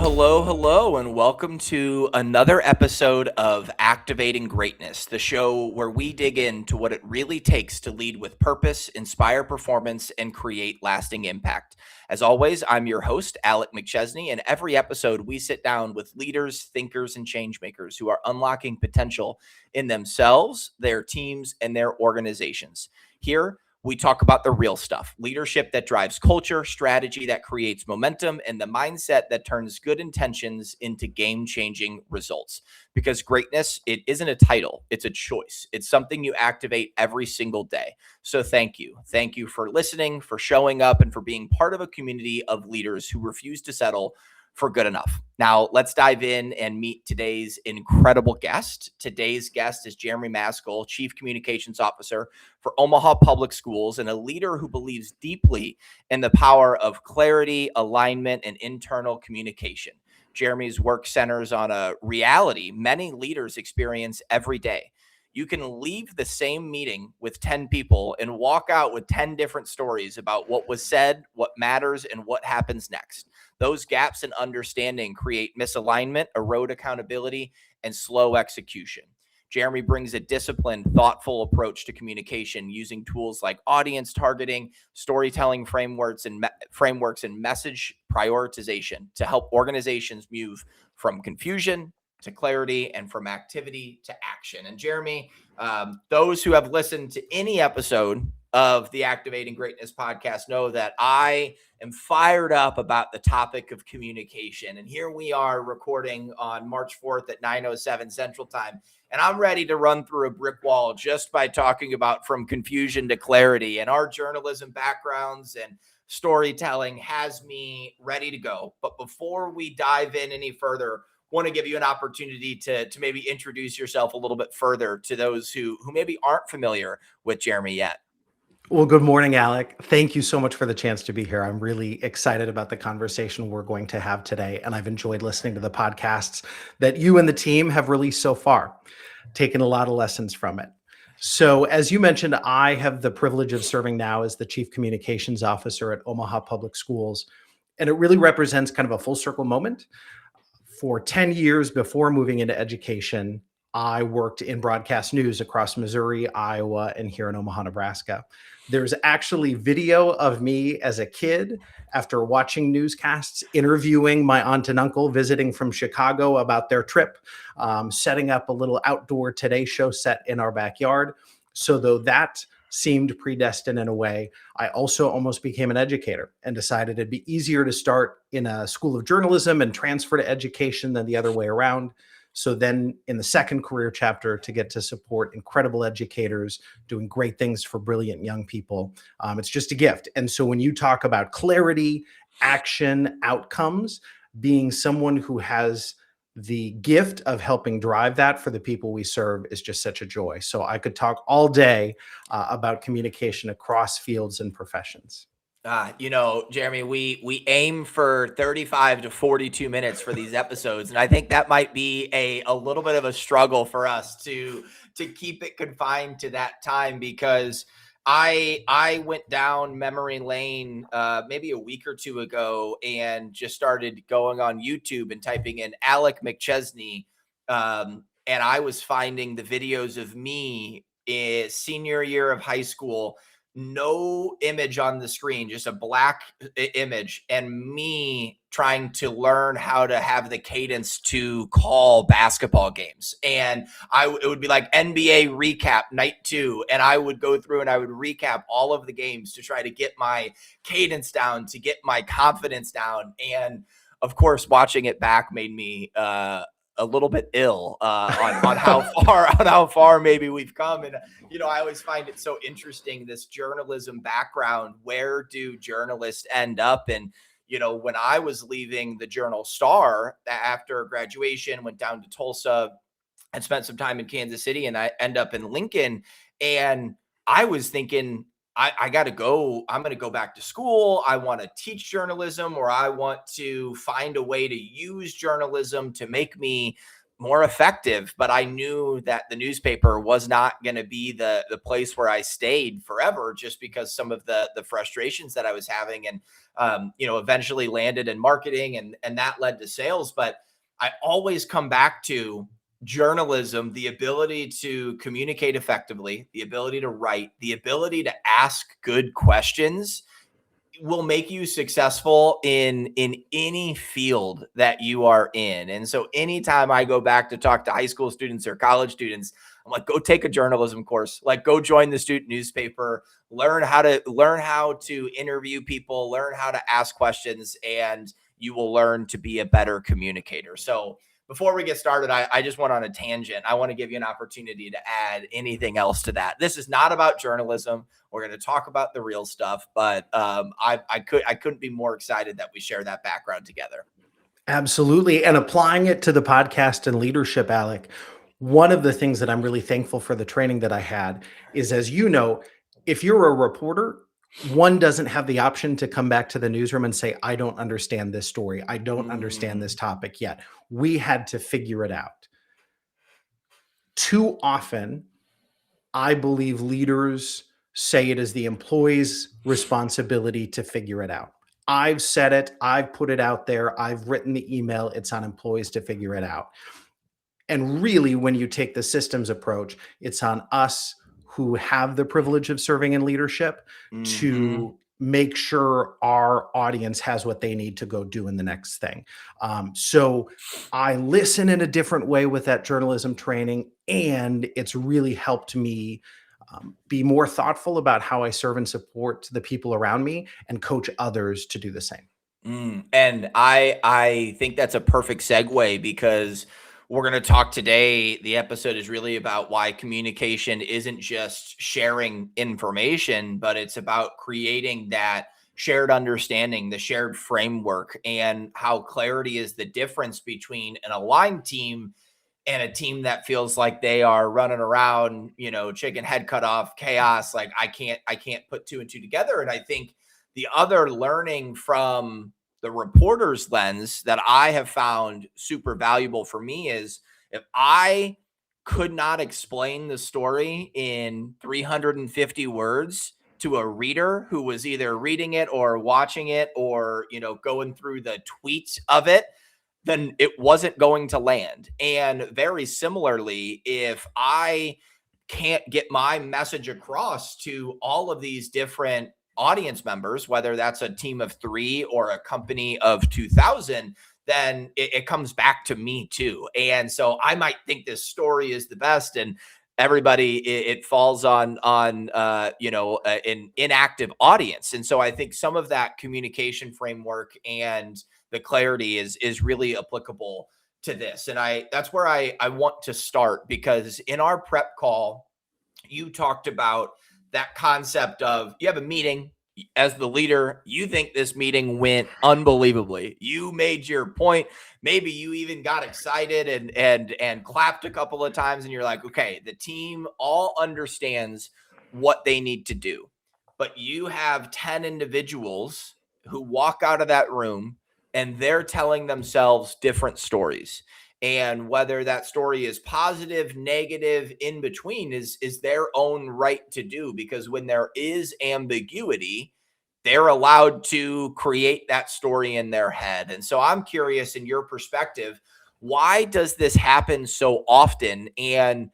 Hello, and welcome to another episode of Activating Greatness, the show where we dig into what it really takes to lead with purpose, inspire performance, and create lasting impact. As always, I'm your host, Alec McChesney, and every episode we sit down with leaders, thinkers, and changemakers who are unlocking potential in themselves, their teams, and their organizations. Here, we talk about the real stuff, leadership that drives culture, strategy that creates momentum, and the mindset that turns good intentions into game-changing results. Because greatness, it isn't a title, it's a choice. It's something you activate every single day. So thank you. Thank you for listening, for showing up, and for being part of a community of leaders who refuse to settle for good enough. Now, let's dive in and meet today's incredible guest. Today's guest is Jeremy Maskel, Chief Communications Officer for Omaha Public Schools, and a leader who believes deeply in the power of clarity, alignment, and internal communication. Jeremy's work centers on a reality many leaders experience every day. You can leave the same meeting with 10 people and walk out with 10 different stories about what was said, what matters, and what happens next. Those gaps in understanding create misalignment, erode accountability, and slow execution. Jeremy brings a disciplined, thoughtful approach to communication using tools like audience targeting, storytelling frameworks, and message prioritization to help organizations move from confusion to clarity and from activity to action. And Jeremy, those who have listened to any episode of the Activating Greatness podcast know that I am fired up about the topic of communication. And here we are recording on March 4th at 9:07 Central Time. And I'm ready to run through a brick wall just by talking about from confusion to clarity. And our journalism backgrounds and storytelling has me ready to go. But before we dive in any further, want to give you an opportunity to maybe introduce yourself a little bit further to those who maybe aren't familiar with Jeremy yet. Well, good morning, Alec. Thank you so much for the chance to be here. I'm really excited about the conversation we're going to have today, and I've enjoyed listening to the podcasts that you and the team have released so far, taken a lot of lessons from it. So, as you mentioned, I have the privilege of serving now as the Chief Communications Officer at Omaha Public Schools, and it really represents kind of a full circle moment. For 10 years before moving into education, I worked in broadcast news across Missouri, Iowa, and here in Omaha, Nebraska. There's actually video of me as a kid after watching newscasts, interviewing my aunt and uncle visiting from Chicago about their trip, setting up a little outdoor Today Show set in our backyard. So though that seemed predestined in a way, I also almost became an educator and decided it'd be easier to start in a school of journalism and transfer to education than the other way around. So then in the second career chapter, to get to support incredible educators doing great things for brilliant young people, it's just a gift. And so when you talk about clarity, action, outcomes, being someone who has the gift of helping drive that for the people we serve is just such a joy. So I could talk all day about communication across fields and professions. Jeremy, we aim for 35 to 42 minutes for these episodes, and I think that might be a little bit of a struggle for us to keep it confined to that time, because I went down memory lane maybe a week or two ago and just started going on YouTube and typing in Alec McChesney, and I was finding the videos of me in senior year of high school. No image on the screen, just a black image, and me trying to learn how to have the cadence to call basketball games. And it would be like NBA recap night 2. And I would go through and I would recap all of the games to try to get my cadence down, to get my confidence down. And of course, watching it back made me, a little bit ill on how far maybe we've come. And, I always find it so interesting, this journalism background. Where do journalists end up? And, when I was leaving the Journal Star after graduation, went down to Tulsa and spent some time in Kansas City, and I end up in Lincoln. And I was thinking, I got to go. I'm going to go back to school. I want to teach journalism, or I want to find a way to use journalism to make me more effective, but I knew that the newspaper was not going to be the place where I stayed forever, just because some of the frustrations that I was having, and eventually landed in marketing, and that led to sales. But I always come back to journalism, the ability to communicate effectively, the ability to write, the ability to ask good questions will make you successful in any field that you are in. And so anytime I go back to talk to high school students or college students, I'm like, go take a journalism course, like go join the student newspaper, learn how to interview people, learn how to ask questions, and you will learn to be a better communicator. So before we get started, I just went on a tangent. I want to give you an opportunity to add anything else to that. This is not about journalism. We're going to talk about the real stuff, but I couldn't be more excited that we share that background together. Absolutely. And applying it to the podcast and leadership, Alec, one of the things that I'm really thankful for the training that I had is, as you know, if you're a reporter, one doesn't have the option to come back to the newsroom and say, I don't understand this story. I don't understand this topic yet. We had to figure it out. Too often, I believe leaders say it is the employee's responsibility to figure it out. I've said it, I've put it out there, I've written the email, it's on employees to figure it out. And really, when you take the systems approach, it's on us who have the privilege of serving in leadership to make sure our audience has what they need to go do in the next thing. So I listen in a different way with that journalism training, and it's really helped me be more thoughtful about how I serve and support the people around me and coach others to do the same. And I think that's a perfect segue, because we're going to talk today. The episode is really about why communication isn't just sharing information, but it's about creating that shared understanding, the shared framework, and how clarity is the difference between an aligned team and a team that feels like they are running around, chicken head cut off, chaos. Like I can't put two and two together. And I think the other learning from the reporter's lens that I have found super valuable for me is, if I could not explain the story in 350 words to a reader who was either reading it or watching it or, going through the tweets of it, then it wasn't going to land. And very similarly, if I can't get my message across to all of these different audience members, whether that's a team of 3 or a company of 2,000, then it comes back to me too. And so I might think this story is the best, and everybody, it falls on an inactive audience. And so I think some of that communication framework and the clarity is really applicable to this. And that's where I want to start, because in our prep call, you talked about that concept of, you have a meeting as the leader, you think this meeting went unbelievably. You made your point. Maybe you even got excited and clapped a couple of times, and you're like, okay, the team all understands what they need to do. But you have 10 individuals who walk out of that room and they're telling themselves different stories. And whether that story is positive, negative, in between is their own right to do, because when there is ambiguity, they're allowed to create that story in their head. And so I'm curious, in your perspective, why does this happen so often? And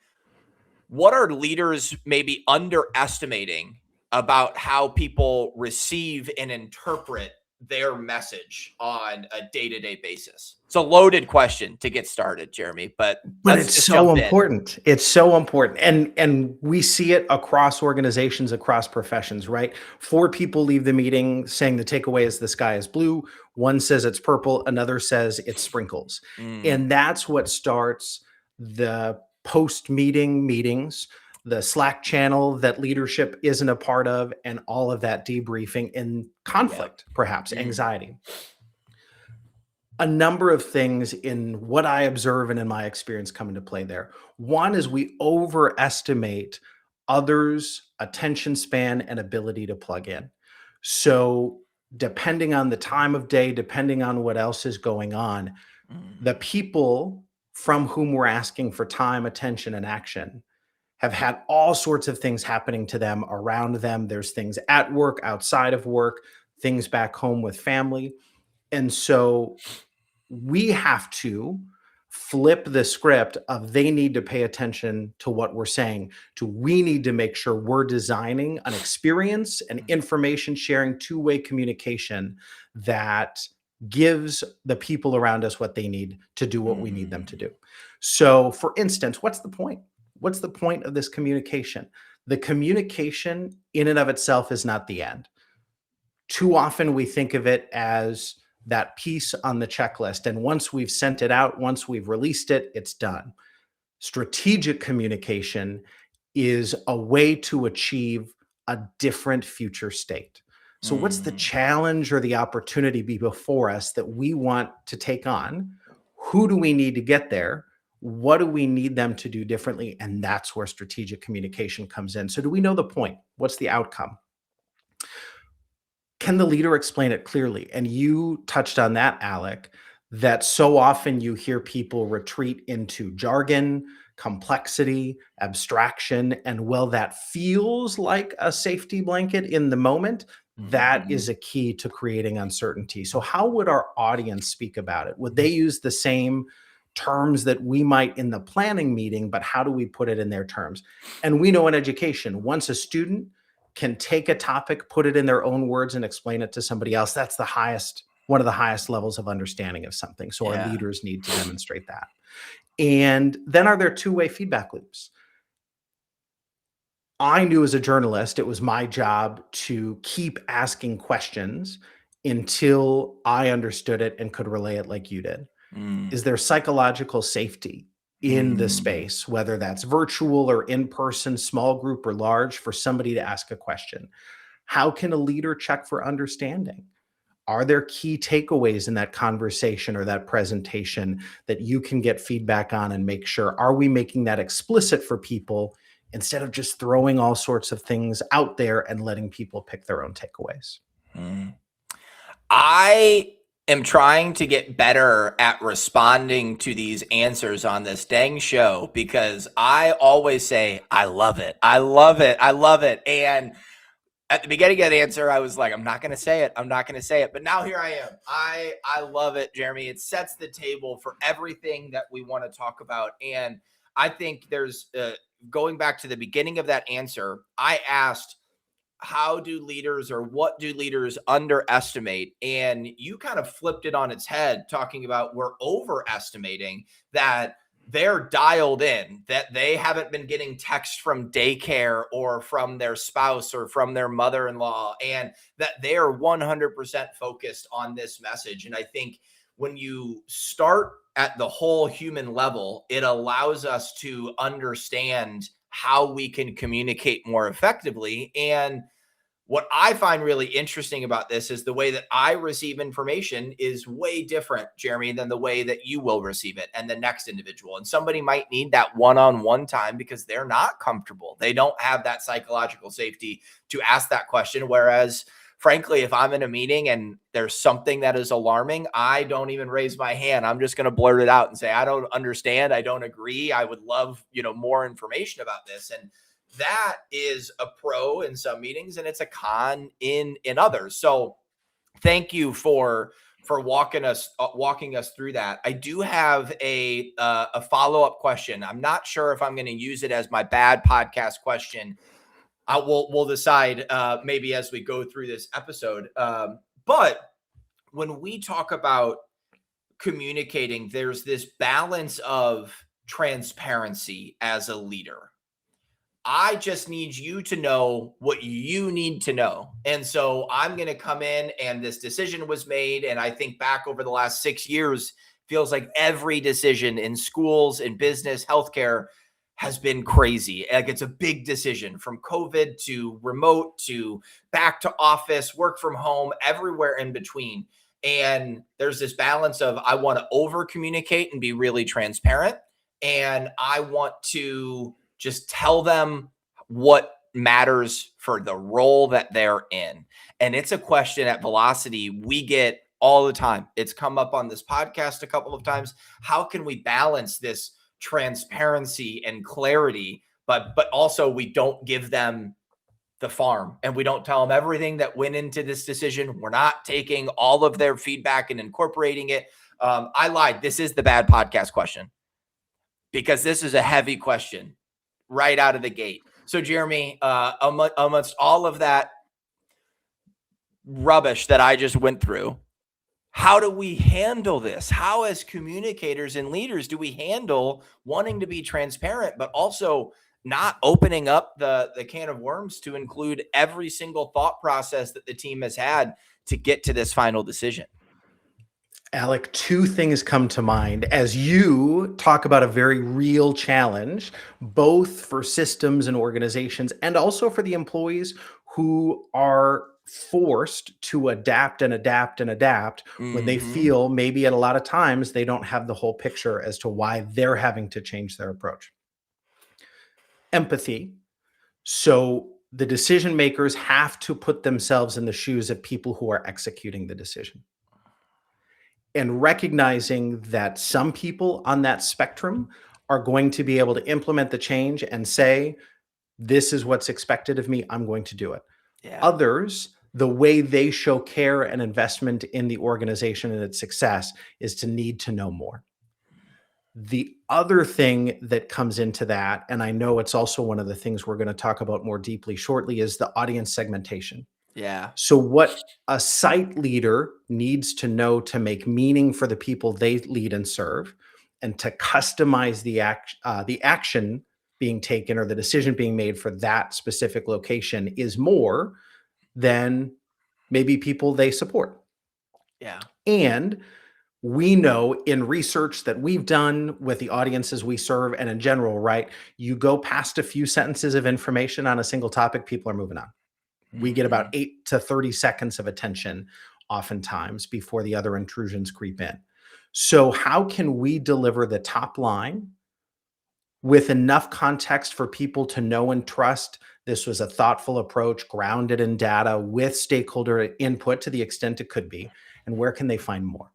what are leaders maybe underestimating about how people receive and interpret their message on a day-to-day basis? It's a loaded question to get started, Jeremy, but it's so important. It's so important. And we see it across organizations, across professions, right? 4 people leave the meeting saying the takeaway is the sky is blue. One says it's purple. Another says it's sprinkles. And that's what starts the post-meeting meetings, the Slack channel that leadership isn't a part of, and all of that debriefing and conflict, perhaps anxiety. A number of things in what I observe and in my experience come into play there. One is we overestimate others' attention span and ability to plug in. So depending on the time of day, depending on what else is going on, the people from whom we're asking for time, attention, and action have had all sorts of things happening to them around them. There's things at work, outside of work, things back home with family. And so we have to flip the script of they need to pay attention to what we're saying to we need to make sure we're designing an experience and information sharing two-way communication that gives the people around us what they need to do what we need them to do. So for instance, what's the point? What's the point of this communication? The communication in and of itself is not the end. Too often we think of it as that piece on the checklist. And once we've sent it out, once we've released it, it's done. Strategic communication is a way to achieve a different future state. So what's the challenge or the opportunity before us that we want to take on? Who do we need to get there? What do we need them to do differently? And that's where strategic communication comes in. So do we know the point? What's the outcome? Can the leader explain it clearly? And you touched on that, Alec, that so often you hear people retreat into jargon, complexity, abstraction, and well, that feels like a safety blanket in the moment. That is a key to creating uncertainty. So how would our audience speak about it? Would they use the same terms that we might in the planning meeting, but how do we put it in their terms? And we know in education, once a student can take a topic, put it in their own words and explain it to somebody else, that's the highest, one of the highest levels of understanding of something. So our leaders need to demonstrate that. And then are there two-way feedback loops? I knew as a journalist, it was my job to keep asking questions until I understood it and could relay it like you did. Is there psychological safety in the space, whether that's virtual or in person, small group or large, for somebody to ask a question? How can a leader check for understanding? Are there key takeaways in that conversation or that presentation that you can get feedback on and make sure, are we making that explicit for people instead of just throwing all sorts of things out there and letting people pick their own takeaways? I am trying to get better at responding to these answers on this dang show because I always say, I love it. I love it. I love it. And at the beginning of the answer, I was like, I'm not going to say it. I'm not going to say it. But now here I am. I love it, Jeremy. It sets the table for everything that we want to talk about. And I think there's going back to the beginning of that answer, I asked, how do leaders or what do leaders underestimate? And you kind of flipped it on its head, talking about we're overestimating that they're dialed in, that they haven't been getting text from daycare or from their spouse or from their mother-in-law, and that they are 100% focused on this message. And I think when you start at the whole human level, it allows us to understand how we can communicate more effectively. And what I find really interesting about this is the way that I receive information is way different, Jeremy, than the way that you will receive it and the next individual. And somebody might need that one-on-one time because they're not comfortable. They don't have that psychological safety to ask that question. Whereas, frankly, if I'm in a meeting and there's something that is alarming, I don't even raise my hand. I'm just going to blurt it out and say, I don't understand. I don't agree. I would love, more information about this. And that is a pro in some meetings and it's a con in others. So thank you for walking us through that. I do have a follow-up question. I'm not sure if I'm going to use it as my bad podcast question. We'll decide maybe as we go through this episode. But when we talk about communicating, there's this balance of transparency as a leader. I just need you to know what you need to know. And so I'm going to come in and this decision was made. And I think back over the last 6 years, feels like every decision in schools, in business, healthcare has been crazy. Like it's a big decision from COVID to remote to back to office, work from home, everywhere in between. And there's this balance of I want to over communicate and be really transparent. And I want to just tell them what matters for the role that they're in. And it's a question at Velocity we get all the time. It's come up on this podcast a couple of times. How can we balance this transparency and clarity, but also we don't give them the farm and we don't tell them everything that went into this decision. We're not taking all of their feedback and incorporating it. I lied. This is the bad podcast question because this is a heavy question right out of the gate. So Jeremy, amongst all of that rubbish that I just went through, how do we handle this? How, as communicators and leaders, do we handle wanting to be transparent, but also not opening up the can of worms to include every single thought process that the team has had to get to this final decision? Alec, two things come to mind as you talk about a very real challenge, both for systems and organizations, and also for the employees who are forced to adapt and adapt and adapt when they feel maybe at a lot of times they don't have the whole picture as to why they're having to change their approach. Empathy. So the decision makers have to put themselves in the shoes of people who are executing the decision. And recognizing that some people on that spectrum are going to be able to implement the change and say, this is what's expected of me, I'm going to do it. Yeah. Others, the way they show care and investment in the organization and its success is to need to know more. The other thing that comes into that, and I know it's also one of the things we're going to talk about more deeply shortly, is the audience segmentation. Yeah. So what a site leader needs to know to make meaning for the people they lead and serve, and to customize the action being taken or the decision being made for that specific location is more than maybe people they support. Yeah. And we know in research that we've done with the audiences we serve and in general, right? You go past a few sentences of information on a single topic, people are moving on. We get about 8 to 30 seconds of attention oftentimes before the other intrusions creep in. So how can we deliver the top line with enough context for people to know and trust this was a thoughtful approach, grounded in data with stakeholder input to the extent it could be, and where can they find more?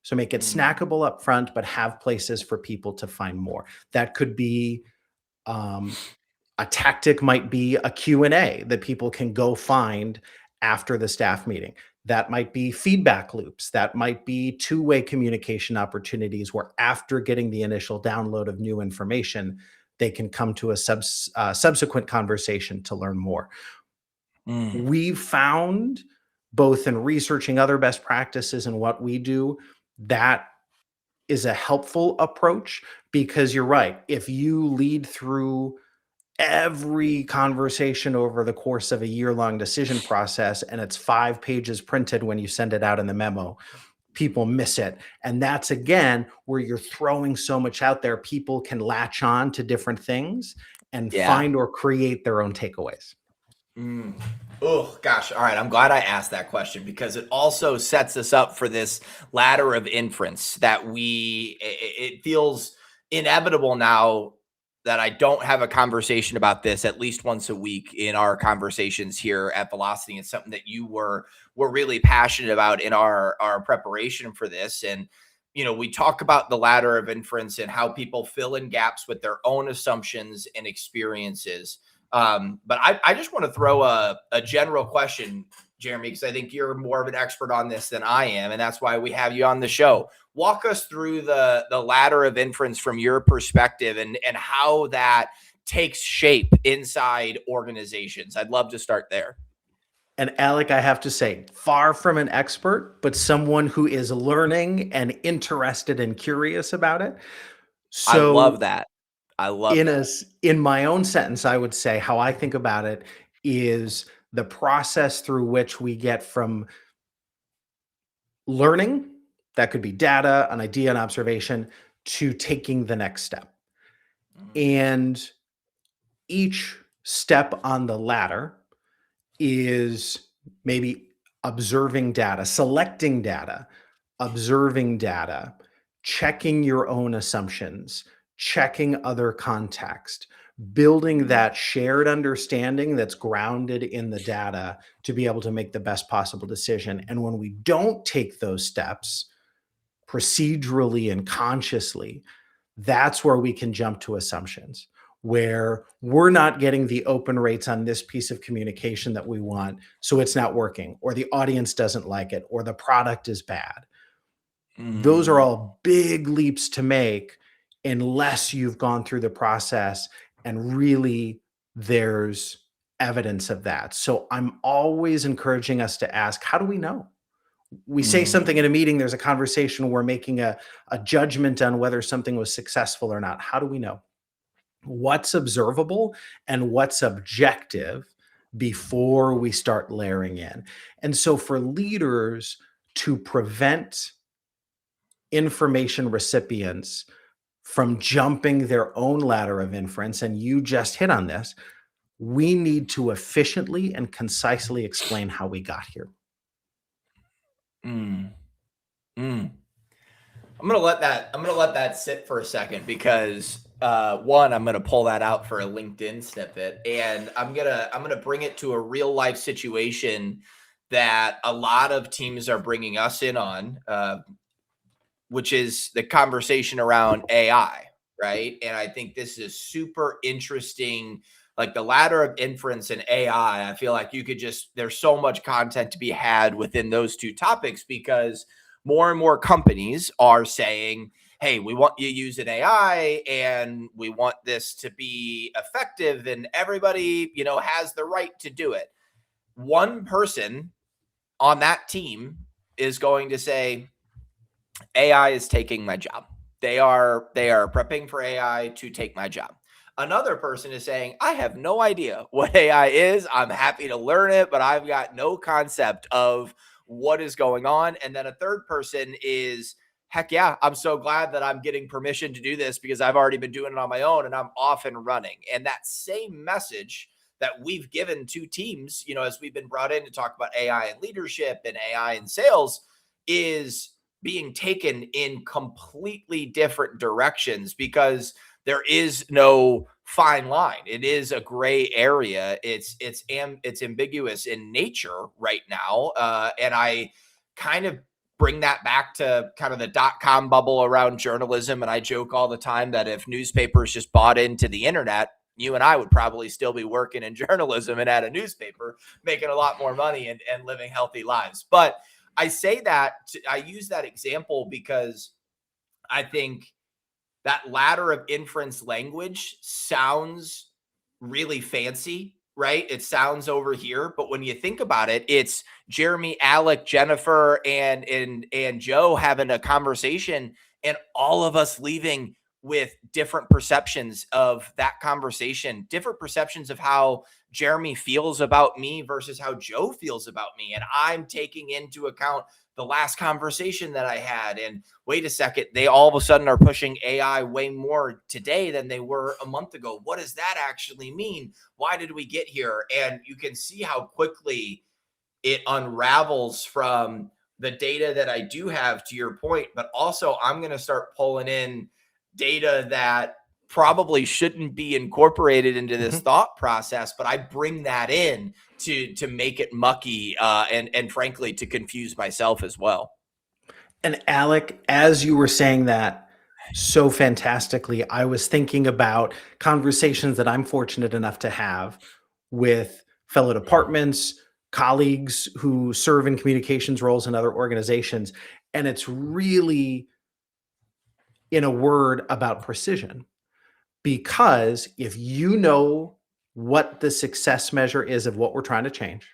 So make it snackable up front, but have places for people to find more. That could be a tactic might be a Q&A that people can go find after the staff meeting. That might be feedback loops. That might be two-way communication opportunities where after getting the initial download of new information, they can come to a subsequent conversation to learn more. We've found, both in researching other best practices and what we do, that is a helpful approach because you're right. If you lead through every conversation over the course of a year-long decision process and it's 5 pages printed when you send it out in the memo, people miss it. And that's, again, where you're throwing so much out there, people can latch on to different things and find or create their own takeaways. Oh, gosh. All right. I'm glad I asked that question because it also sets us up for this ladder of inference that it feels inevitable now that I don't have a conversation about this at least once a week in our conversations here at Velocity. It's something that you were really passionate about in our preparation for this. And, we talk about the ladder of inference and how people fill in gaps with their own assumptions and experiences. But I just want to throw a general question, Jeremy, because I think you're more of an expert on this than I am. And that's why we have you on the show. Walk us through the ladder of inference from your perspective and how that takes shape inside organizations. I'd love to start there. And Alec, I have to say, far from an expert, but someone who is learning and interested and curious about it. So I love that. I love that. In my own sentence, I would say how I think about it is the process through which we get from learning, that could be data, an idea, an observation, to taking the next step. And each step on the ladder is maybe observing data, selecting data, observing data, checking your own assumptions, checking other context, building that shared understanding that's grounded in the data to be able to make the best possible decision. And when we don't take those steps procedurally and consciously, that's where we can jump to assumptions, where we're not getting the open rates on this piece of communication that we want, so it's not working, or the audience doesn't like it, or the product is bad. Those are Mm. all big leaps to make unless you've gone through the process and really there's evidence of that. So I'm always encouraging us to ask, how do we know? We say something in Mm. a meeting, there's a conversation, we're making a judgment on whether something was successful or not. How do we know? What's observable and what's objective before we start layering in? And so for leaders to prevent information recipients from jumping their own ladder of inference, and you just hit on this, we need to efficiently and concisely explain how we got here. Mm. Mm. I'm gonna let that sit for a second because one, I'm gonna pull that out for a LinkedIn snippet, and I'm gonna bring it to a real life situation that a lot of teams are bringing us in on, which is the conversation around AI, right? And I think this is super interesting. Like the ladder of inference and AI, I feel like you could there's so much content to be had within those two topics because more and more companies are saying, hey, we want you using AI and we want this to be effective and everybody, has the right to do it. One person on that team is going to say, AI is taking my job. They are prepping for AI to take my job. Another person is saying, I have no idea what AI is. I'm happy to learn it, but I've got no concept of what is going on. And then a third person is, heck yeah, I'm so glad that I'm getting permission to do this because I've already been doing it on my own and I'm off and running. And that same message that we've given to teams, as we've been brought in to talk about AI and leadership and AI and sales, is being taken in completely different directions because there is no fine line. It is a gray area. It's ambiguous in nature right now, and I kind of bring that back to kind of the .com bubble around journalism. And I joke all the time that if newspapers just bought into the internet, you and I would probably still be working in journalism and at a newspaper, making a lot more money and living healthy lives. But I say I use that example because I think that ladder of inference language sounds really fancy, right? It sounds over here, but when you think about it, it's Jeremy, Alec, Jennifer, and Joe having a conversation, and all of us leaving with different perceptions of that conversation, different perceptions of how Jeremy feels about me versus how Joe feels about me. And I'm taking into account the last conversation that I had. And wait a second, they all of a sudden are pushing AI way more today than they were a month ago. What does that actually mean? Why did we get here? And you can see how quickly it unravels from the data that I do have, to your point, but also I'm going to start pulling in data that probably shouldn't be incorporated into this thought process, but I bring that in to make it mucky and frankly to confuse myself as well. And Alec, as you were saying that so fantastically, I was thinking about conversations that I'm fortunate enough to have with fellow departments, colleagues who serve in communications roles in other organizations. And it's really, in a word, about precision. Because if you know what the success measure is of what we're trying to change,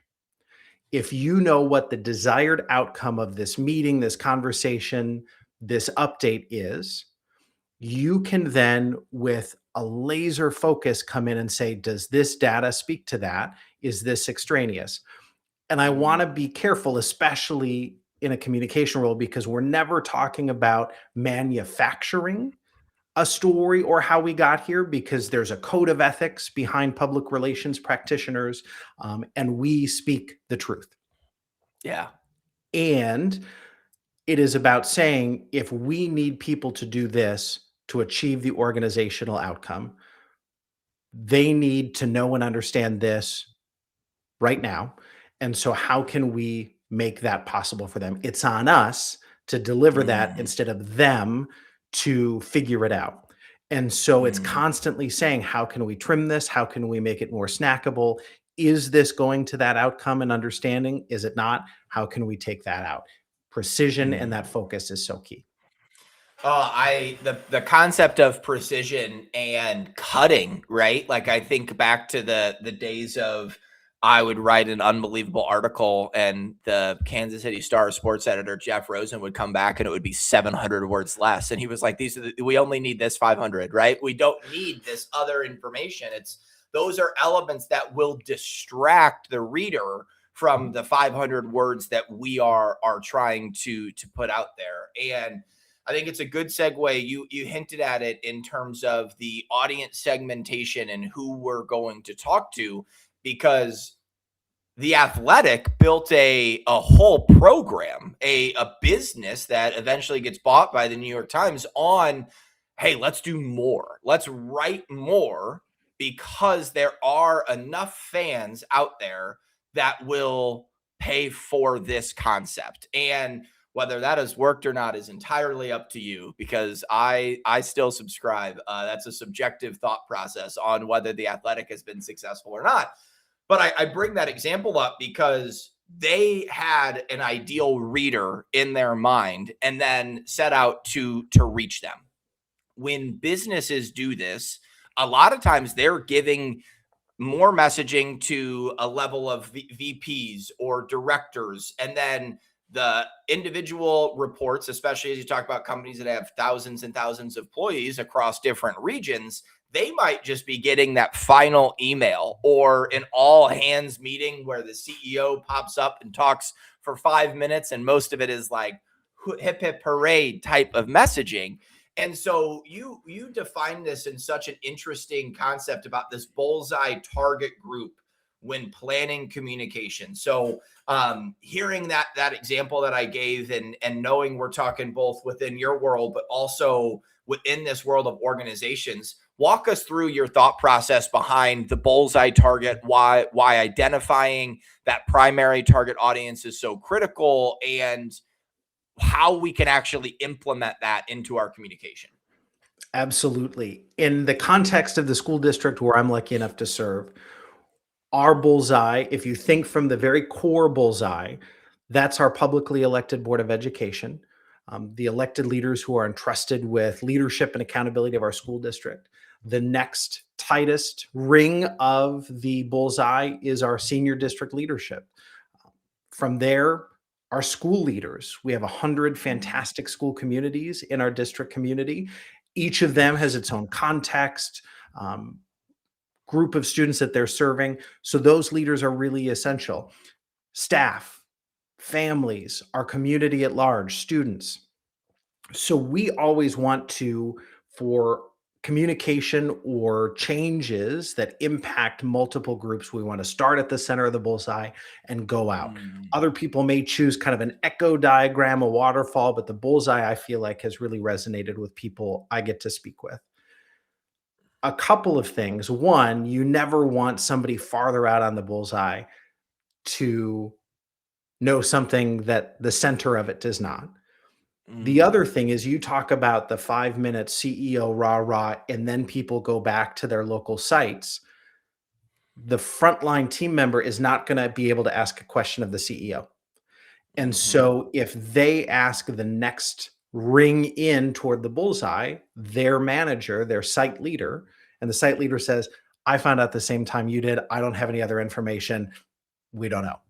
if you know what the desired outcome of this meeting, this conversation, this update is, you can then, with a laser focus, come in and say, does this data speak to that? Is this extraneous? And I want to be careful, especially in a communication role, because we're never talking about manufacturing a story or how we got here, because there's a code of ethics behind public relations practitioners, and we speak the truth. Yeah. And it is about saying, if we need people to do this to achieve the organizational outcome, They need to know and understand this right now. And so how can we make that possible for them? It's on us to deliver that Mm, instead of them to figure it out. And so it's mm, constantly saying, how can we trim this? How can we make it more snackable? Is this going to that outcome and understanding? Is it not? How can we take that out? Precision and mm. that focus is so key. The concept of precision and cutting, right? Like I think back to the days of I would write an unbelievable article and the Kansas City Star sports editor Jeff Rosen would come back and it would be 700 words less, and he was like, we only need this 500, right? We don't need this other information. It's those are elements that will distract the reader from the 500 words that we are trying to put out there. And I think it's a good segue. You hinted at it in terms of the audience segmentation and who we're going to talk to, because The Athletic built a whole program, a business that eventually gets bought by the New York Times on, hey, let's do more. Let's write more because there are enough fans out there that will pay for this concept. And whether that has worked or not is entirely up to you, because I still subscribe. That's a subjective thought process on whether The Athletic has been successful or not. But I bring that example up because they had an ideal reader in their mind and then set out to reach them. When businesses do this, a lot of times they're giving more messaging to a level of VPs or directors, and then the individual reports, especially as you talk about companies that have thousands and thousands of employees across different regions, they might just be getting that final email or an all hands meeting where the CEO pops up and talks for 5 minutes, and most of it is like hip hip parade type of messaging. And so you define this in such an interesting concept about this bullseye target group when planning communication. So hearing that example that I gave, and knowing we're talking both within your world, but also within this world of organizations, walk us through your thought process behind the bullseye target, why identifying that primary target audience is so critical, and how we can actually implement that into our communication. Absolutely. In the context of the school district where I'm lucky enough to serve, our bullseye, if you think from the very core bullseye, that's our publicly elected Board of Education, the elected leaders who are entrusted with leadership and accountability of our school district. The next tightest ring of the bullseye is our senior district leadership. From there, our school leaders. We have 100 fantastic school communities in our district community. Each of them has its own context, group of students that they're serving. So those leaders are really essential. Staff, families, our community at large, students. So we always want to, for communication or changes that impact multiple groups, we want to start at the center of the bullseye and go out. Mm. Other people may choose kind of an echo diagram, a waterfall, but the bullseye, I feel like, has really resonated with people I get to speak with. A couple of things. One, you never want somebody farther out on the bullseye to know something that the center of it does not. The Mm. other thing is, you talk about the 5-minute CEO rah rah, and then people go back to their local sites. The frontline team member is not going to be able to ask a question of the CEO. And Mhm. so if they ask the next ring in toward the bullseye, their manager, their site leader, and the site leader says, I found out the same time you did. I don't have any other information. We don't know.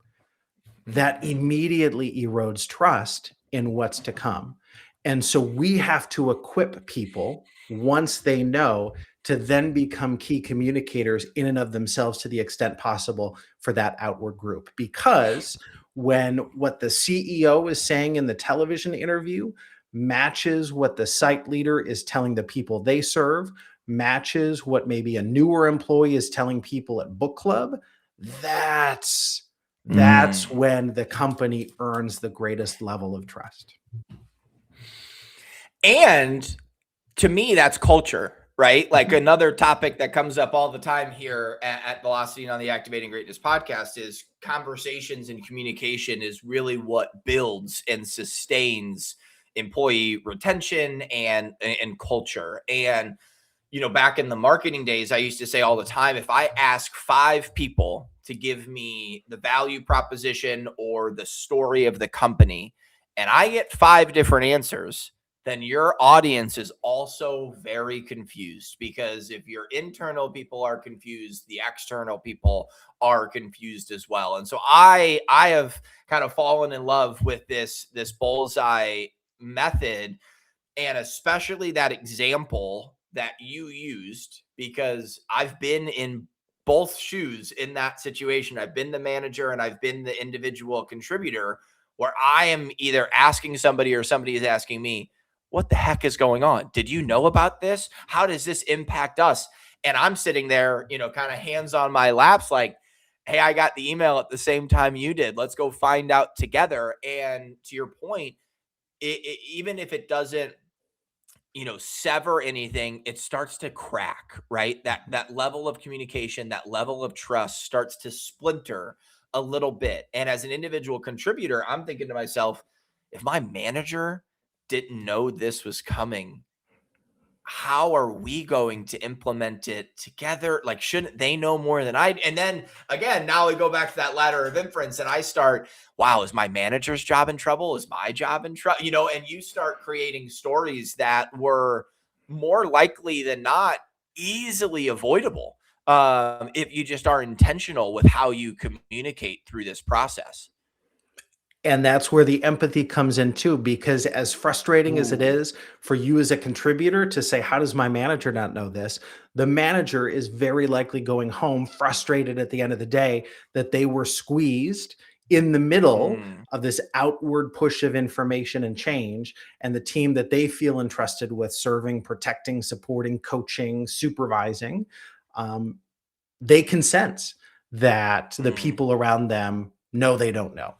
That immediately erodes trust in what's to come. And so we have to equip people once they know to then become key communicators in and of themselves to the extent possible for that outward group. Because when what the CEO is saying in the television interview matches what the site leader is telling the people they serve, matches what maybe a newer employee is telling people at book club, that's Mm. when the company earns the greatest level of trust. And to me, that's culture, right? Like another topic that comes up all the time here at Velocity and on the Activating Greatness podcast is conversations and communication is really what builds and sustains employee retention and culture. And back in the marketing days, I used to say all the time, if I ask 5 people to give me the value proposition or the story of the company, and I get 5 different answers, then your audience is also very confused, because if your internal people are confused, the external people are confused as well. And so I have kind of fallen in love with this bullseye method, and especially that example that you used, because I've been in both shoes in that situation. I've been the manager and I've been the individual contributor, where I am either asking somebody or somebody is asking me, what the heck is going on? Did you know about this? How does this impact us? And I'm sitting there, kind of hands on my laps, like, hey, I got the email at the same time you did. Let's go find out together. And to your point, even if it doesn't sever anything, it starts to crack, right? That level of communication, that level of trust starts to splinter a little bit. And as an individual contributor, I'm thinking to myself, if my manager didn't know this was coming, how are we going to implement it together? Like, shouldn't they know more than I? And then again, now we go back to that ladder of inference, and I start, wow, is my manager's job in trouble? Is my job in trouble? And you start creating stories that were more likely than not easily avoidable, if you just are intentional with how you communicate through this process. And that's where the empathy comes in too, because as frustrating as it is for you as a contributor to say, how does my manager not know this? The manager is very likely going home frustrated at the end of the day that they were squeezed in the middle of this outward push of information and change, and the team that they feel entrusted with serving, protecting, supporting, coaching, supervising, they can sense that the people around them know they don't know.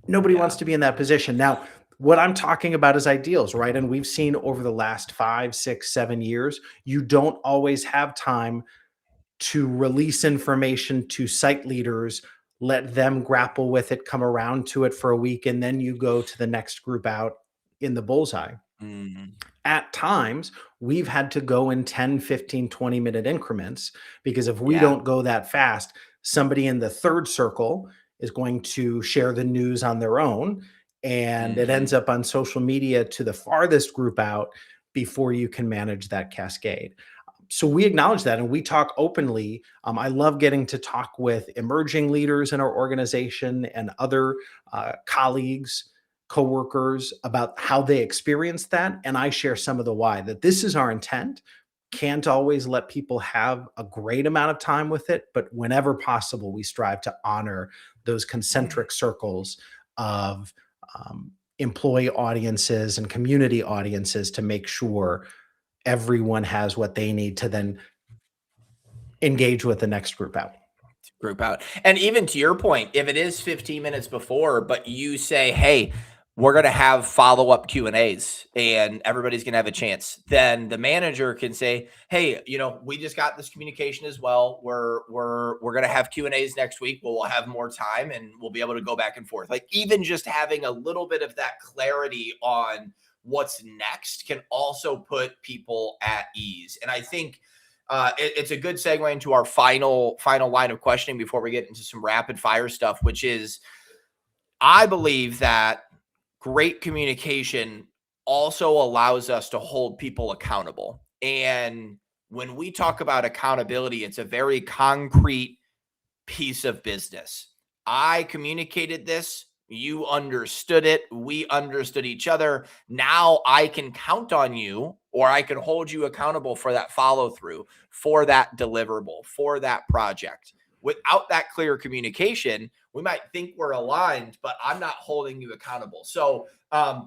Nobody wants to be in that position. Now, what I'm talking about is ideals, right? And we've seen over the last 5, 6, 7 years, you don't always have time to release information to site leaders, let them grapple with it, come around to it for a week, and then you go to the next group out in the bullseye. At times, we've had to go in 10, 15, 20-minute increments, because if we don't go that fast, somebody in the third circle is going to share the news on their own, and it ends up on social media to the farthest group out before you can manage that cascade. So we acknowledge that, and we talk openly. I love getting to talk with emerging leaders in our organization and other colleagues, coworkers, about how they experienced that. And I share some of the why, that this is our intent. Can't always let people have a great amount of time with it, but whenever possible, we strive to honor those concentric circles of employee audiences and community audiences to make sure everyone has what they need to then engage with the next group out. And even to your point, if it is 15 minutes before, but you say, hey, we're going to have follow-up Q&As and everybody's going to have a chance, then the manager can say, hey, we just got this communication as well. We're going to have Q&As next week. We'll have more time and we'll be able to go back and forth. Like, even just having a little bit of that clarity on what's next can also put people at ease. And I think it's a good segue into our final line of questioning before we get into some rapid fire stuff, which is, I believe that great communication also allows us to hold people accountable. And when we talk about accountability, it's a very concrete piece of business. I communicated this, you understood it, we understood each other. Now I can count on you, or I can hold you accountable for that follow through, for that deliverable, for that project. Without that clear communication, we might think we're aligned, but I'm not holding you accountable. So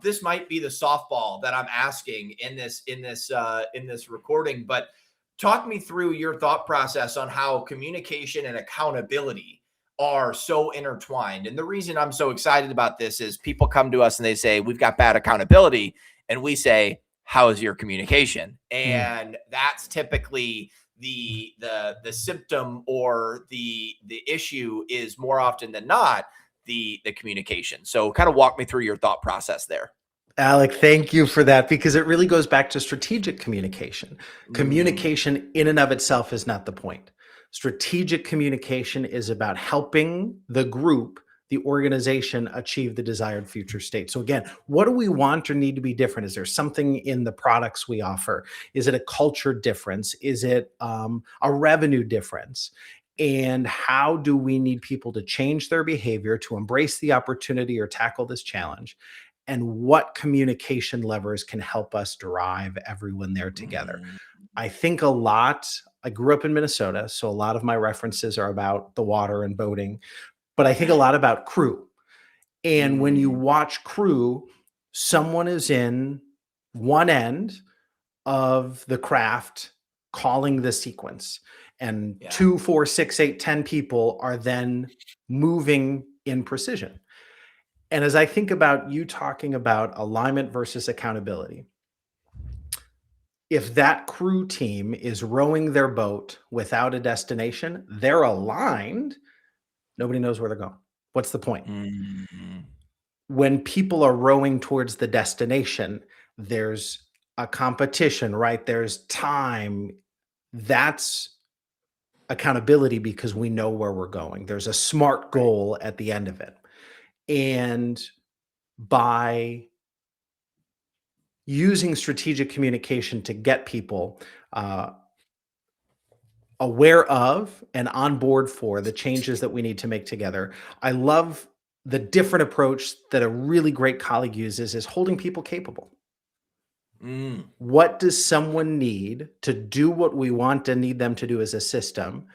this might be the softball that I'm asking in this recording. But talk me through your thought process on how communication and accountability are so intertwined. And the reason I'm so excited about this is people come to us and they say, we've got bad accountability. And we say, how is your communication? Mm. And that's typically the symptom, or the issue is more often than not the communication. So kind of walk me through your thought process there. Alec, thank you for that, because it really goes back to strategic communication. Mm. Communication in and of itself is not the point. Strategic communication is about helping the group, the organization, achieve the desired future state. So again, what do we want or need to be different? Is there something in the products we offer? Is it a culture difference? Is it a revenue difference? And how do we need people to change their behavior to embrace the opportunity or tackle this challenge? And what communication levers can help us drive everyone there together? I think a lot, I grew up in Minnesota, so a lot of my references are about the water and boating, but I think a lot about crew. And when you watch crew, someone is in one end of the craft calling the sequence, and 2, 4, 6, 8, 10 people are then moving in precision. And as I think about you talking about alignment versus accountability, if that crew team is rowing their boat without a destination, they're aligned, nobody knows where they're going. What's the point? When people are rowing towards the destination, there's a competition, right? There's time. That's accountability, because we know where we're going. There's a SMART goal at the end of it. And by using strategic communication to get people aware of and on board for the changes that we need to make together, I love the different approach that a really great colleague uses, is holding people capable. What does someone need to do what we want and need them to do as a system?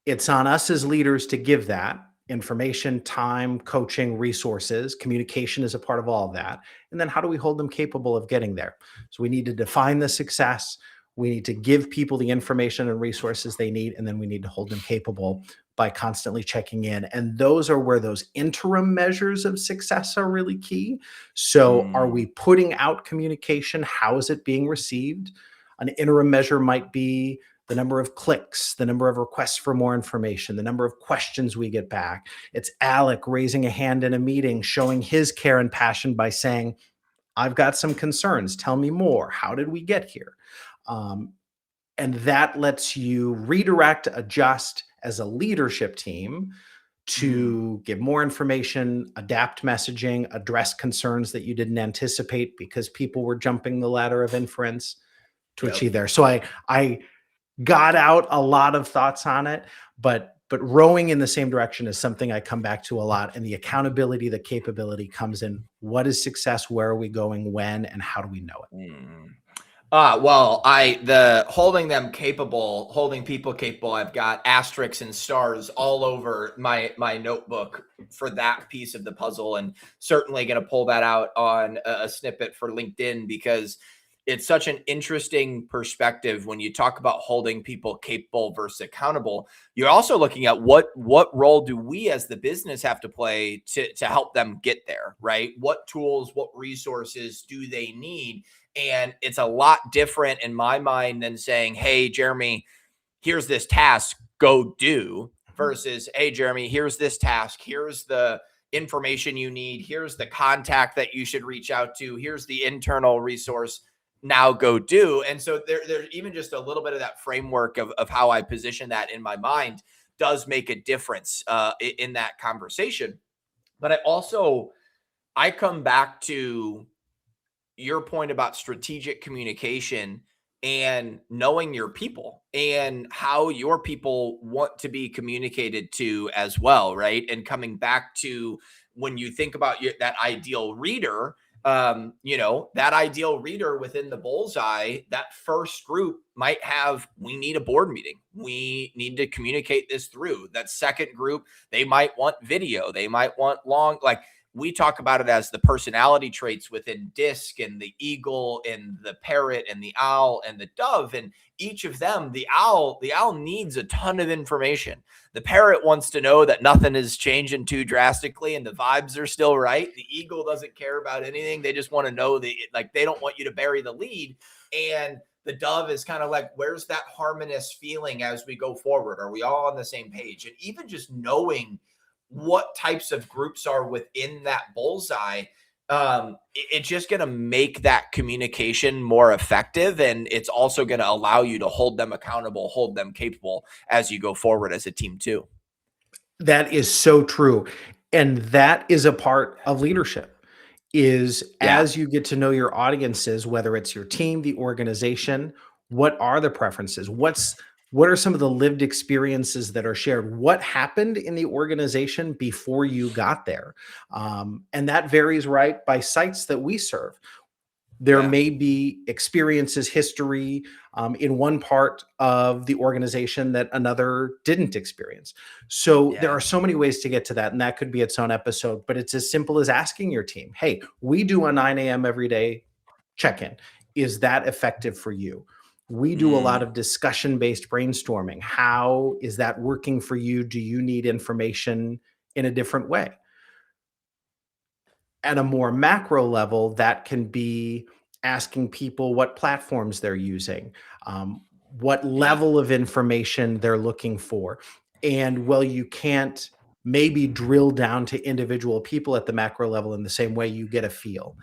It's on us as leaders to give that information, time, coaching, resources. Communication is a part of all of that. And then how do we hold them capable of getting there? So we need to define the success. We need to give people the information and resources they need. And then we need to hold them capable by constantly checking in. And those are where those interim measures of success are really key. So are we putting out communication? How is it being received? An interim measure might be the number of clicks, the number of requests for more information, the number of questions we get back. It's Alec raising a hand in a meeting, showing his care and passion by saying, I've got some concerns. Tell me more. How did we get here? And that lets you redirect, adjust as a leadership team to give more information, adapt messaging, address concerns that you didn't anticipate because people were jumping the ladder of inference to achieve there. So I got out a lot of thoughts on it, but rowing in the same direction is something I come back to a lot. And the accountability, the capability comes in what is success, where are we going, when, and how do we know it? Well, the holding them capable, holding people capable, I've got asterisks and stars all over my notebook for that piece of the puzzle, and certainly going to pull that out on a snippet for LinkedIn, because it's such an interesting perspective when you talk about holding people capable versus accountable. You're also looking at what role do we as the business have to play to help them get there, right? What tools, what resources do they need? And it's a lot different in my mind than saying, hey, Jeremy, here's this task, go do, versus, hey, Jeremy, here's this task, here's the information you need, here's the contact that you should reach out to, here's the internal resource, now go do. And so there's even just a little bit of that framework of how I position that in my mind does make a difference in that conversation. But I come back to your point about strategic communication and knowing your people and how your people want to be communicated to as well, right? And coming back to when you think about that ideal reader, that ideal reader within the bullseye, that first group might have, we need a board meeting. We need to communicate this through. That second group, they might want video. They might want long, we talk about it as the personality traits within DISC and the eagle and the parrot and the owl and the dove. And each of them, the owl needs a ton of information. The parrot wants to know that nothing is changing too drastically and the vibes are still right. The eagle doesn't care about anything. They just want to know that, like, they don't want you to bury the lead. And the dove is kind of like, where's that harmonious feeling as we go forward? Are we all on the same page? And even just knowing what types of groups are within that bullseye, it's just going to make that communication more effective. And it's also going to allow you to hold them accountable, hold them capable as you go forward as a team too. That is so true. And that is a part of leadership. As you get to know your audiences, whether it's your team, the organization, what are the preferences? What are some of the lived experiences that are shared? What happened in the organization before you got there? And that varies, right, by sites that we serve. There may be experiences, history in one part of the organization that another didn't experience. So there are so many ways to get to that, and that could be its own episode. But it's as simple as asking your team, hey, we do a 9 a.m. every day check-in. Is that effective for you? We do a lot of discussion-based brainstorming. How is that working for you? Do you need information in a different way? At a more macro level, that can be asking people what platforms they're using, what level of information they're looking for. And while you can't maybe drill down to individual people at the macro level in the same way, you get a feel.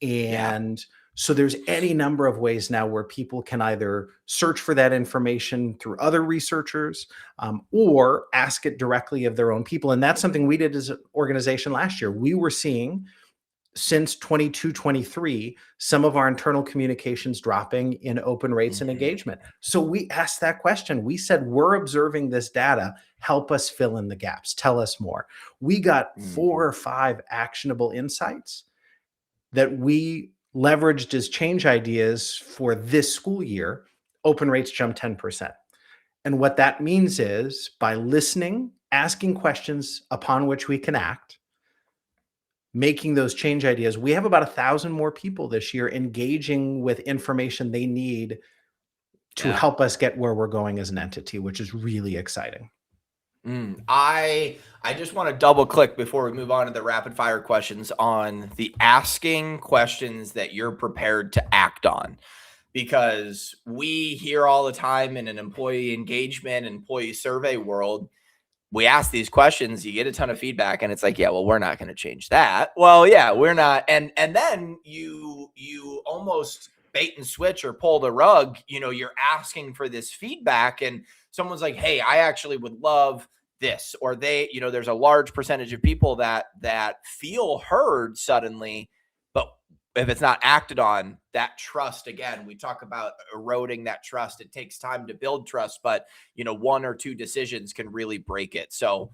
And so there's any number of ways now where people can either search for that information through other researchers or ask it directly of their own people. And that's something we did as an organization last year. We were seeing, since 22-23, some of our internal communications dropping in open rates and engagement. So we asked that question. We said, we're observing this data. Help us fill in the gaps. Tell us more. We got 4 or 5 actionable insights that we leveraged as change ideas for this school year. Open rates jumped 10%. And what that means is, by listening, asking questions upon which we can act, making those change ideas, we have about 1,000 more people this year engaging with information they need to help us get where we're going as an entity, which is really exciting. I just want to double click before we move on to the rapid fire questions on the asking questions that you're prepared to act on, because we hear all the time in an employee engagement, employee survey world, we ask these questions, you get a ton of feedback, and it's like, yeah, well, we're not going to change that. Well, yeah, we're not. And then you almost bait and switch or pull the rug. You're asking for this feedback, and someone's like, hey, I actually would love this. Or there's a large percentage of people that feel heard suddenly, but if it's not acted on, that trust, again, we talk about eroding that trust. It takes time to build trust, but 1 or 2 decisions can really break it. So,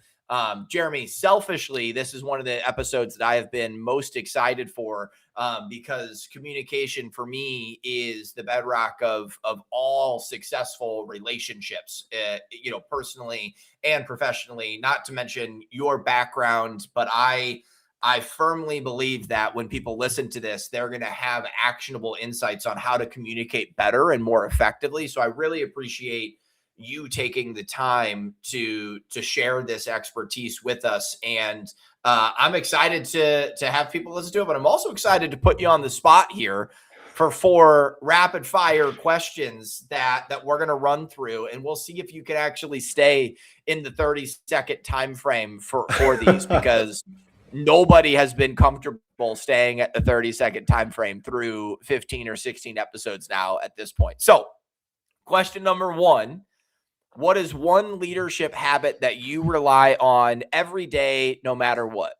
Jeremy, selfishly, this is one of the episodes that I have been most excited for, because communication for me is the bedrock of all successful relationships, personally and professionally, not to mention your background, but I firmly believe that when people listen to this, they're going to have actionable insights on how to communicate better and more effectively. So I really appreciate you taking the time to share this expertise with us. And I'm excited to have people listen to it, but I'm also excited to put you on the spot here for 4 rapid fire questions that we're going to run through, and we'll see if you can actually stay in the 30-second time frame for these, because nobody has been comfortable staying at the 30-second time frame through 15 or 16 episodes now at this point. So, question number 1, what is one leadership habit that you rely on every day, no matter what?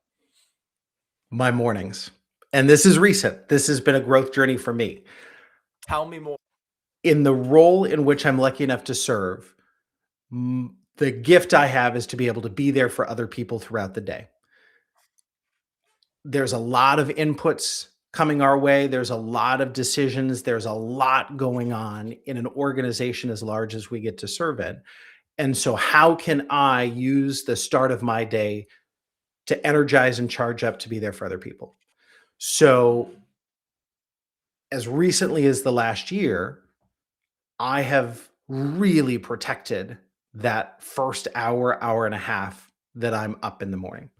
My mornings. And this is recent. This has been a growth journey for me. Tell me more. In the role in which I'm lucky enough to serve, the gift I have is to be able to be there for other people throughout the day. There's a lot of inputs coming our way. There's a lot of decisions. There's a lot going on in an organization as large as we get to serve in. And so how can I use the start of my day to energize and charge up to be there for other people. So as recently as the last year, I have really protected that first hour, hour and a half that I'm up in the morning.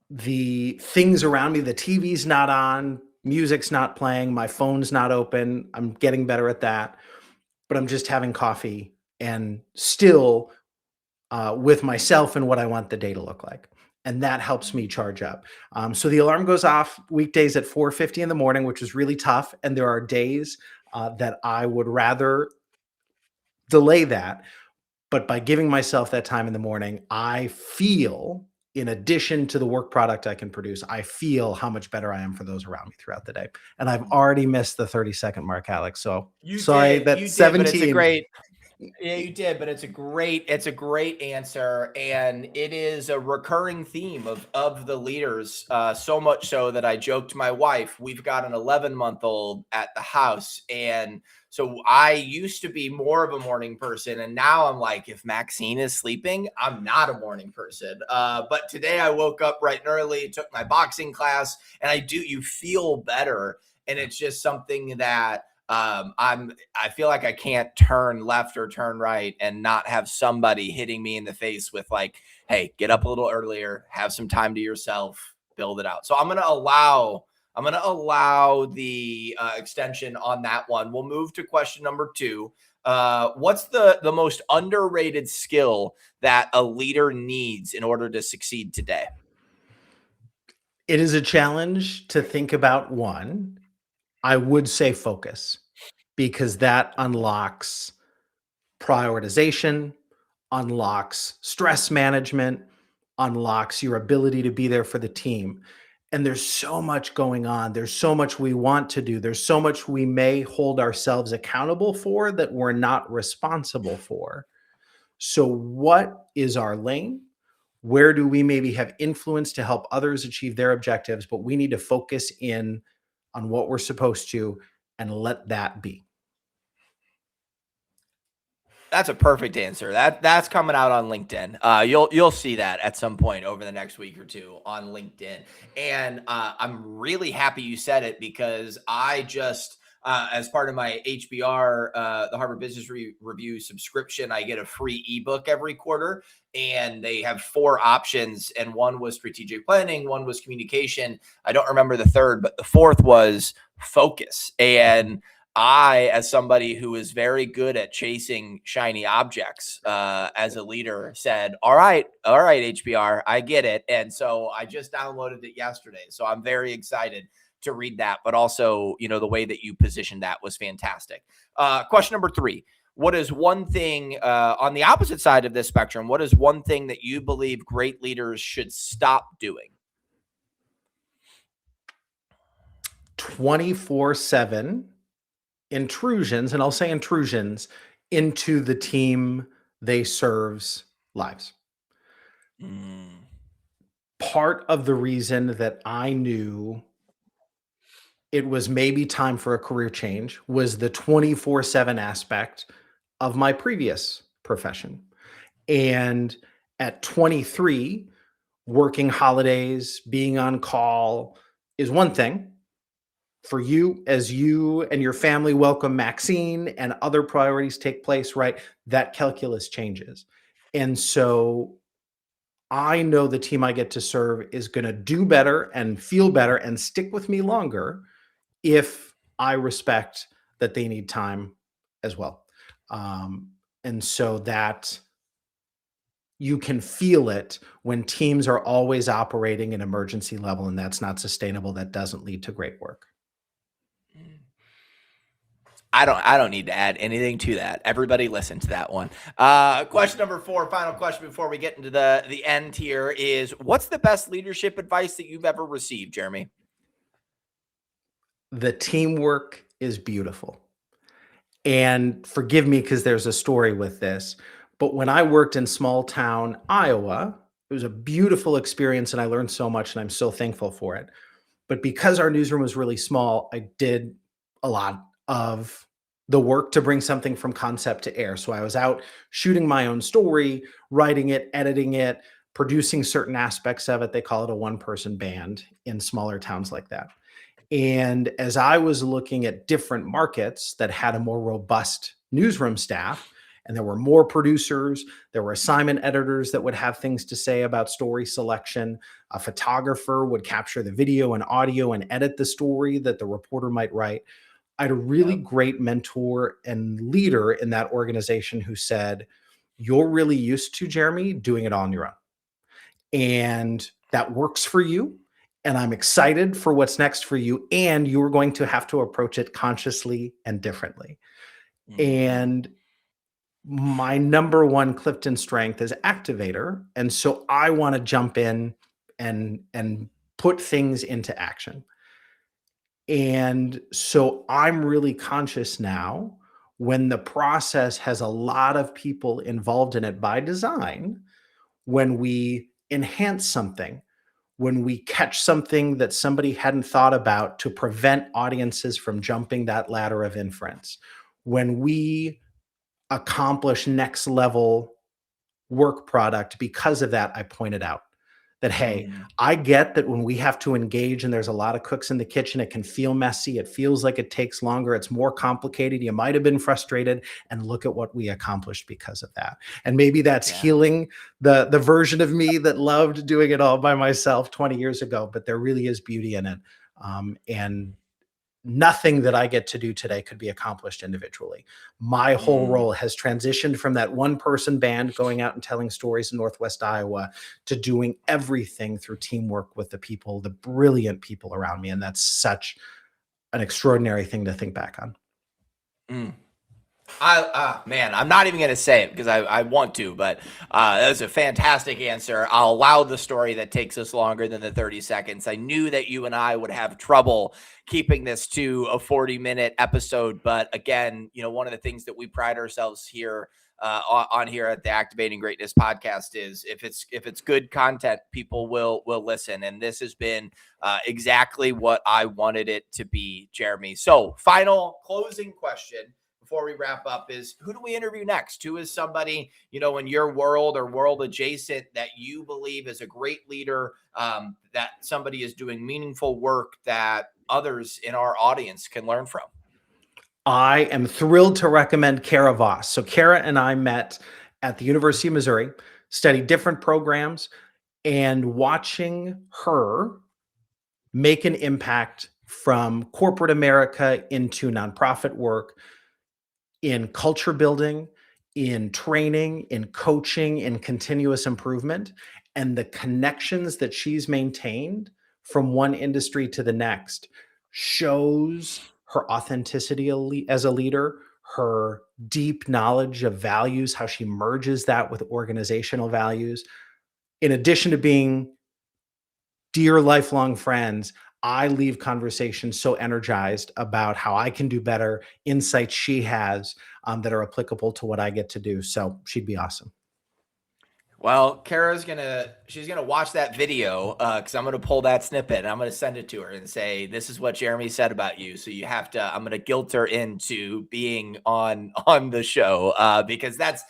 The things around me, the TV's not on, music's not playing, my phone's not open. I'm getting better at that, but I'm just having coffee and still with myself and what I want the day to look like. And that helps me charge up. So the alarm goes off weekdays at 4:50 in the morning, which is really tough. And there are days that I would rather delay that. But by giving myself that time in the morning, I feel, in addition to the work product I can produce, I feel how much better I am for those around me throughout the day. And I've already missed the 30-second mark, Alex. So sorry, that's 17. But it's a great. Yeah, you did, but it's a great answer, and it is a recurring theme of the leaders. So much so that I joked to my wife, we've got an 11-month-old at the house, and so I used to be more of a morning person, and now I'm like, if Maxine is sleeping, I'm not a morning person. But today I woke up bright and early, took my boxing class, and you feel better, and it's just something that. I feel like I can't turn left or turn right and not have somebody hitting me in the face with like, hey, get up a little earlier, have some time to yourself, build it out. So I'm going to allow the extension on that one. We'll move to question number 2. What's the most underrated skill that a leader needs in order to succeed today? It is a challenge to think about one. I would say focus, because that unlocks prioritization, unlocks stress management, unlocks your ability to be there for the team. And there's so much going on. There's so much we want to do. There's so much we may hold ourselves accountable for that we're not responsible for. So what is our lane? Where do we maybe have influence to help others achieve their objectives? But we need to focus in on what we're supposed to and let that be. That's a perfect answer. That's coming out on LinkedIn. You'll see that at some point over the next week or two on LinkedIn. And I'm really happy you said it, because I just as part of my HBR, the Harvard Business Review subscription, I get a free ebook every quarter, and they have 4 options. And one was strategic planning, one was communication. I don't remember the third, but the fourth was focus. And I, as somebody who is very good at chasing shiny objects, as a leader, said, all right, HBR, I get it. And so I just downloaded it yesterday. So I'm very excited to read that, but also, the way that you positioned that was fantastic. Question number 3. What is one thing on the opposite side of this spectrum? What is one thing that you believe great leaders should stop doing? 24/7 intrusions, and I'll say intrusions, into the team they serve's lives. Part of the reason that I knew it was maybe time for a career change was the 24/7 aspect of my previous profession. And at 23, working holidays, being on call is one thing. For you, as you and your family welcome Maxine and other priorities take place, right? That calculus changes. And so I know the team I get to serve is going to do better and feel better and stick with me longer if I respect that they need time as well. And so that you can feel it when teams are always operating in emergency level, and that's not sustainable. That doesn't lead to great work. I don't need to add anything to that. Everybody listen to that one. Question number 4, final question before we get into the end here, is what's the best leadership advice that you've ever received, Jeremy? The teamwork is beautiful. And forgive me, because there's a story with this, but when I worked in small town Iowa, it was a beautiful experience and I learned so much, and I'm so thankful for it. But because our newsroom was really small, I did a lot of the work to bring something from concept to air. So I was out shooting my own story, writing it, editing it, producing certain aspects of it. They call it a one-person band in smaller towns like that. And as I was looking at different markets that had a more robust newsroom staff, and there were more producers, there were assignment editors that would have things to say about story selection. A photographer would capture the video and audio and edit the story that the reporter might write. I had a really Yep. great mentor and leader in that organization who said, "You're really used to, Jeremy, doing it on your own. And that works for you. And I'm excited for what's next for you. And you're going to have to approach it consciously and differently." Mhm. And my number one Clifton strength is activator. And so I want to jump in and put things into action. And so I'm really conscious now when the process has a lot of people involved in it by design, when we enhance something, when we catch something that somebody hadn't thought about to prevent audiences from jumping that ladder of inference, when we accomplish next level work product because of that, I pointed out that, hey, Mhm. I get that when we have to engage and there's a lot of cooks in the kitchen, it can feel messy. It feels like it takes longer. It's more complicated. You might have been frustrated, and look at what we accomplished because of that. And maybe that's Yeah. healing the version of me that loved doing it all by myself 20 years ago, but there really is beauty in it. And nothing that I get to do today could be accomplished individually. My whole Mm. role has transitioned from that one person band going out and telling stories in Northwest Iowa to doing everything through teamwork with the people, the brilliant people around me. And that's such an extraordinary thing to think back on. Mm. Man, I'm not even going to say it because I want to, but that was a fantastic answer. I'll allow the story that takes us longer than the 30 seconds. I knew that you and I would have trouble keeping this to a 40-minute episode, but again, one of the things that we pride ourselves here on here at the Activating Greatness podcast is if it's good content, people will listen, and this has been exactly what I wanted it to be, Jeremy. So, final closing question before we wrap up is, who do we interview next? Who is somebody, in your world or world adjacent that you believe is a great leader, that somebody is doing meaningful work that others in our audience can learn from? I am thrilled to recommend Kara Voss. So Kara and I met at the University of Missouri, studied different programs, and watching her make an impact from corporate America into nonprofit work in culture building, in training, in coaching, in continuous improvement, and the connections that she's maintained from one industry to the next shows her authenticity as a leader, her deep knowledge of values, how she merges that with organizational values. In addition to being dear lifelong friends, I leave conversations so energized about how I can do better, insights she has that are applicable to what I get to do. So she'd be awesome. Well, she's gonna watch that video because I'm gonna pull that snippet and I'm gonna send it to her and say, "This is what Jeremy said about you." So you have to. I'm gonna guilt her into being on the show because that's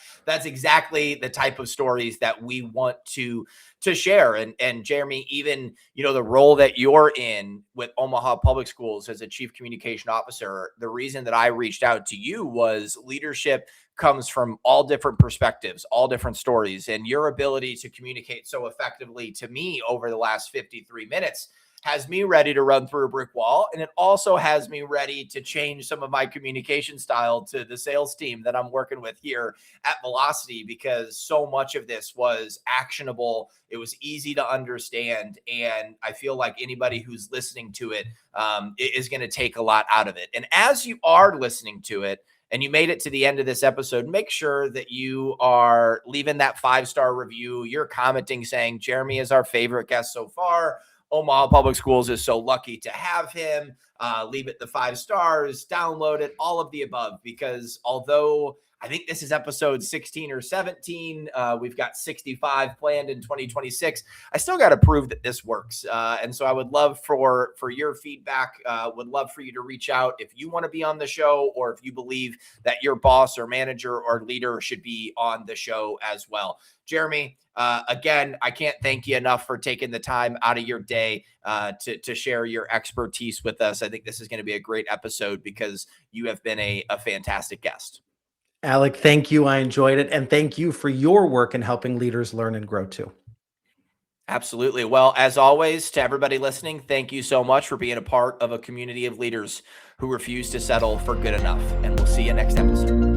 exactly the type of stories that we want to share. And Jeremy, even the role that you're in with Omaha Public Schools as a chief communication officer, the reason that I reached out to you was leadership comes from all different perspectives, all different stories, and your ability to communicate so effectively to me over the last 53 minutes has me ready to run through a brick wall. And it also has me ready to change some of my communication style to the sales team that I'm working with here at Velocity, because so much of this was actionable. It was easy to understand. And I feel like anybody who's listening to it is going to take a lot out of it. And as you are listening to it, and you made it to the end of this episode, make sure that you are leaving that 5-star review. You're commenting saying, Jeremy is our favorite guest so far. Omaha Public Schools is so lucky to have him. leave it the 5 stars, download it, all of the above, because although I think this is episode 16 or 17. We've got 65 planned in 2026. I still got to prove that this works. And so I would love for your feedback, would love for you to reach out if you want to be on the show, or if you believe that your boss or manager or leader should be on the show as well. Jeremy, again, I can't thank you enough for taking the time out of your day to share your expertise with us. I think this is going to be a great episode because you have been a fantastic guest. Alec, thank you. I enjoyed it. And thank you for your work in helping leaders learn and grow too. Absolutely. Well, as always, to everybody listening, thank you so much for being a part of a community of leaders who refuse to settle for good enough. And we'll see you next episode.